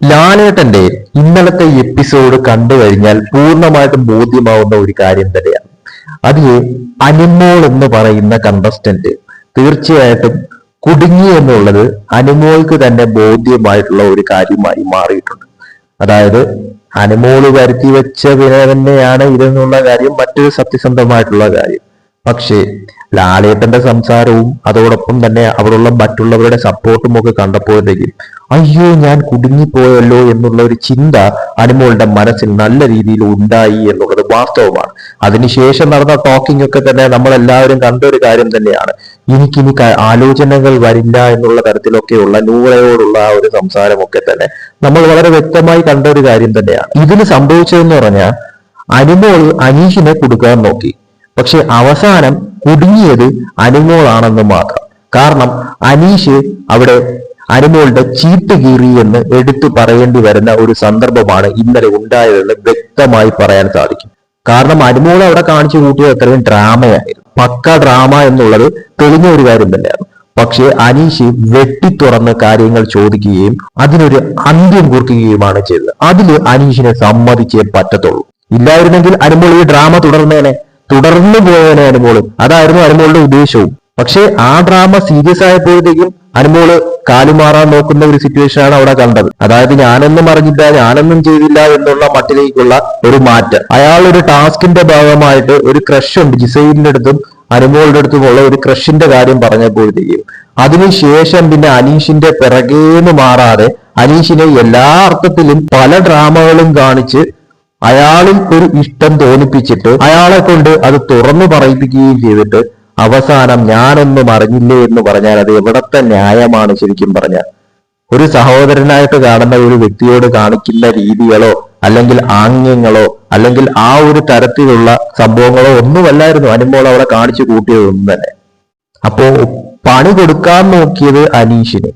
ലാലേട്ടന്റെ ഇന്നലത്തെ എപ്പിസോഡ് കണ്ടു കഴിഞ്ഞാൽ പൂർണ്ണമായിട്ടും ബോധ്യമാവുന്ന ഒരു കാര്യം തന്നെയാണ്. അതിൽ അനിമോൾ എന്ന് പറയുന്ന കണ്ടസ്റ്റന്റ് തീർച്ചയായിട്ടും കുടുങ്ങി എന്നുള്ളത് അനിമോൾക്ക് തന്നെ ബോധ്യമായിട്ടുള്ള ഒരു കാര്യമായി മാറിയിട്ടുണ്ട്. അതായത് അനിമോള് വരുത്തി വെച്ച വിന തന്നെയാണ് ഇതെന്നുള്ള കാര്യം മറ്റൊരു സത്യസന്ധമായിട്ടുള്ള കാര്യം. പക്ഷേ ലാലേട്ടന്റെ സംസാരവും അതോടൊപ്പം തന്നെ അവിടെയുള്ള മറ്റുള്ളവരുടെ സപ്പോർട്ടും ഒക്കെ കണ്ടപ്പോഴത്തേക്കും അയ്യോ ഞാൻ കുടുങ്ങിപ്പോയല്ലോ എന്നുള്ള ഒരു ചിന്ത അനിമോളുടെ മനസ്സിൽ നല്ല രീതിയിൽ ഉണ്ടായി എന്നുള്ളത് വാസ്തവമാണ്. അതിനുശേഷം നടന്ന ടോക്കിംഗ് ഒക്കെ തന്നെ നമ്മൾ എല്ലാവരും കണ്ട ഒരു കാര്യം തന്നെയാണ്. എനിക്കിനി ആലോചനകൾ വരില്ല എന്നുള്ള തരത്തിലൊക്കെയുള്ള നൂറയോടുള്ള ആ ഒരു സംസാരമൊക്കെ തന്നെ നമ്മൾ വളരെ വ്യക്തമായി കണ്ട ഒരു കാര്യം തന്നെയാണ്. ഇതിന് സംഭവിച്ചതെന്ന് പറഞ്ഞാൽ അനിമോൾ അനീഷിനെ കൊടുക്കാൻ നോക്കി. പക്ഷെ അവസാനം കുടുങ്ങിയത് അനിമോളാണെന്ന് മാത്രം. കാരണം അനീഷ് അവിടെ അനിമോളുടെ ചീട്ട് കീറി എന്ന് എടുത്തു പറയേണ്ടി വരുന്ന ഒരു സന്ദർഭമാണ് ഇന്നലെ ഉണ്ടായതെന്ന് വ്യക്തമായി പറയാൻ സാധിക്കും. കാരണം അനിമോൾ അവിടെ കാണിച്ചു കൂട്ടിയത് അത്രയും ഡ്രാമയായിരുന്നു. പക്ക ഡ്രാമ എന്നുള്ളത് തെളിഞ്ഞ ഒരു കാര്യം തന്നെയാണ്. പക്ഷെ അനീഷ് വെട്ടിത്തുറന്ന് കാര്യങ്ങൾ ചോദിക്കുകയും അതിനൊരു അന്ത്യം കുറിക്കുകയുമാണ് ചെയ്തത്. അതില് അനീഷിനെ സമ്മതിച്ചേ പറ്റത്തുള്ളൂ. ഇല്ലായിരുന്നെങ്കിൽ അനിമോൾ ഈ ഡ്രാമ തുടർന്നു പോയവനെ അനിമോള്. അതായിരുന്നു അനിമോളുടെ ഉദ്ദേശവും. പക്ഷെ ആ ഡ്രാമ സീരിയസ് ആയപ്പോഴത്തേക്കും അനിമോള് കാലുമാറാൻ നോക്കുന്ന ഒരു സിറ്റുവേഷൻ ആണ് അവിടെ കണ്ടത്. അതായത് ഞാനൊന്നും അറിഞ്ഞില്ല, ഞാനൊന്നും ചെയ്തില്ല എന്നുള്ള മട്ടിലേക്കുള്ള ഒരു മാറ്റം. അയാൾ ഒരു ടാസ്കിന്റെ ഭാഗമായിട്ട് ഒരു ക്രഷ് ഉണ്ട് ജിസൈലിന്റെ അടുത്തും അനിമോളുടെ അടുത്തുമുള്ള ഒരു ക്രഷിന്റെ കാര്യം പറഞ്ഞപ്പോഴത്തേക്കും അതിനുശേഷം പിന്നെ അനീഷിന്റെ പിറകേന്ന് മാറാതെ അനീഷിനെ എല്ലാ അർത്ഥത്തിലും പല ഡ്രാമകളും കാണിച്ച് അയാളിൽ ഒരു ഇഷ്ടം തോന്നിപ്പിച്ചിട്ട് അയാളെ കൊണ്ട് അത് തുറന്നു പറയിപ്പിക്കുകയും ചെയ്തിട്ട് അവസാനം ഞാനൊന്നും അറിഞ്ഞില്ലേ എന്ന് പറഞ്ഞാൽ അത് എവിടത്തെ ന്യായമാണ്? ശരിക്കും പറഞ്ഞാൽ ഒരു സഹോദരനായിട്ട് കാണുന്ന ഒരു വ്യക്തിയോട് കാണിക്കുന്ന രീതികളോ അല്ലെങ്കിൽ ആംഗ്യങ്ങളോ അല്ലെങ്കിൽ ആ ഒരു തരത്തിലുള്ള സംഭവങ്ങളോ ഒന്നുമല്ലായിരുന്നു അനിമോൾ അവിടെ കാണിച്ചു കൂട്ടിയതൊന്നും തന്നെ. അപ്പോ പണി കൊടുക്കാൻ നോക്കിയത് അനീഷിന്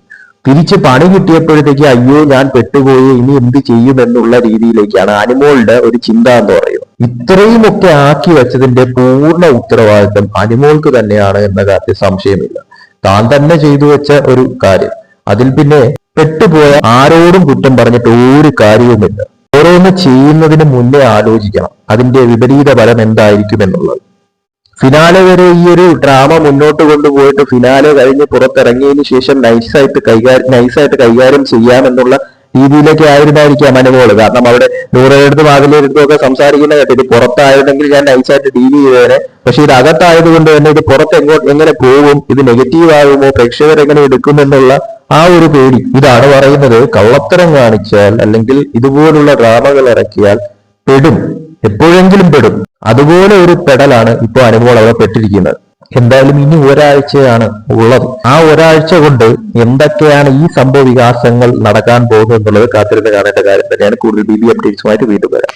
തിരിച്ച് പണി കിട്ടിയപ്പോഴത്തേക്ക് അയ്യോ ഞാൻ പെട്ടുപോയി, ഇനി എന്ത് ചെയ്യും എന്നുള്ള രീതിയിലേക്കാണ് അനിമോളുടെ ഒരു ചിന്ത എന്ന് പറയുന്നത്. ഇത്രയുമൊക്കെ ആക്കി വെച്ചതിന്റെ പൂർണ്ണ ഉത്തരവാദിത്വം അനിമോൾക്ക് തന്നെയാണ് എന്ന കാര്യത്തിൽ സംശയമില്ല. താൻ തന്നെ ചെയ്തു വെച്ച ഒരു കാര്യം, അതിൽ പിന്നെ പെട്ടുപോയ ആരോടും കുറ്റം പറഞ്ഞിട്ട് ഒരു കാര്യവുമില്ല. ഓരോന്ന് ചെയ്യുന്നതിന് മുന്നേ ആലോചിക്കണം അതിന്റെ വിപരീത ഫലം എന്തായിരിക്കും എന്നുള്ളത്. ഫിനാലെ വരെ ഈ ഒരു ഡ്രാമ മുന്നോട്ട് കൊണ്ടുപോയിട്ട് ഫിനാലെ കഴിഞ്ഞ് പുറത്തിറങ്ങിയതിനു ശേഷം നൈസായിട്ട് കൈകാര്യം ചെയ്യാമെന്നുള്ള രീതിയിലേക്ക് ആയിരുന്നായിരിക്കാം അനിമോള്. കാരണം അവിടെ നൂറെടുത്തും ആദിലെടുത്തും ഒക്കെ സംസാരിക്കുന്ന കേട്ടോ, ഇത് പുറത്തായിരുന്നെങ്കിൽ ഞാൻ നൈസായിട്ട് ഡീൽ ചെയ്തേനെ, പക്ഷെ ഇത് അകത്തായതുകൊണ്ട് തന്നെ ഇത് പുറത്ത് എങ്ങനെ പോകും, ഇത് നെഗറ്റീവ് ആകുമോ, പ്രേക്ഷകർ എങ്ങനെ എടുക്കുമെന്നുള്ള ആ ഒരു പേടി. ഇതാണ് പറയുന്നത്, കള്ളത്തരം കാണിച്ചാൽ അല്ലെങ്കിൽ ഇതുപോലുള്ള ഡ്രാമകൾ ഇറക്കിയാൽ പെടും, എപ്പോഴെങ്കിലും പെടും. അതുപോലെ ഒരു പെടലാണ് ഇപ്പൊ അനിമോൾ അവിടെ പെട്ടിരിക്കുന്നത്. എന്തായാലും ഇനി ഒരാഴ്ചയാണ് ഉള്ളത്. ആ ഒരാഴ്ച കൊണ്ട് എന്തൊക്കെയാണ് ഈ സംഭവ വികാസങ്ങൾ നടക്കാൻ പോകുന്നത് എന്നുള്ളത് കാത്തിരുന്ന് കാണേണ്ട കാര്യം തന്നെയാണ്. കൂടുതൽ BB അപ്ഡേറ്റ്സുമായിട്ട് വീണ്ടും വരാം.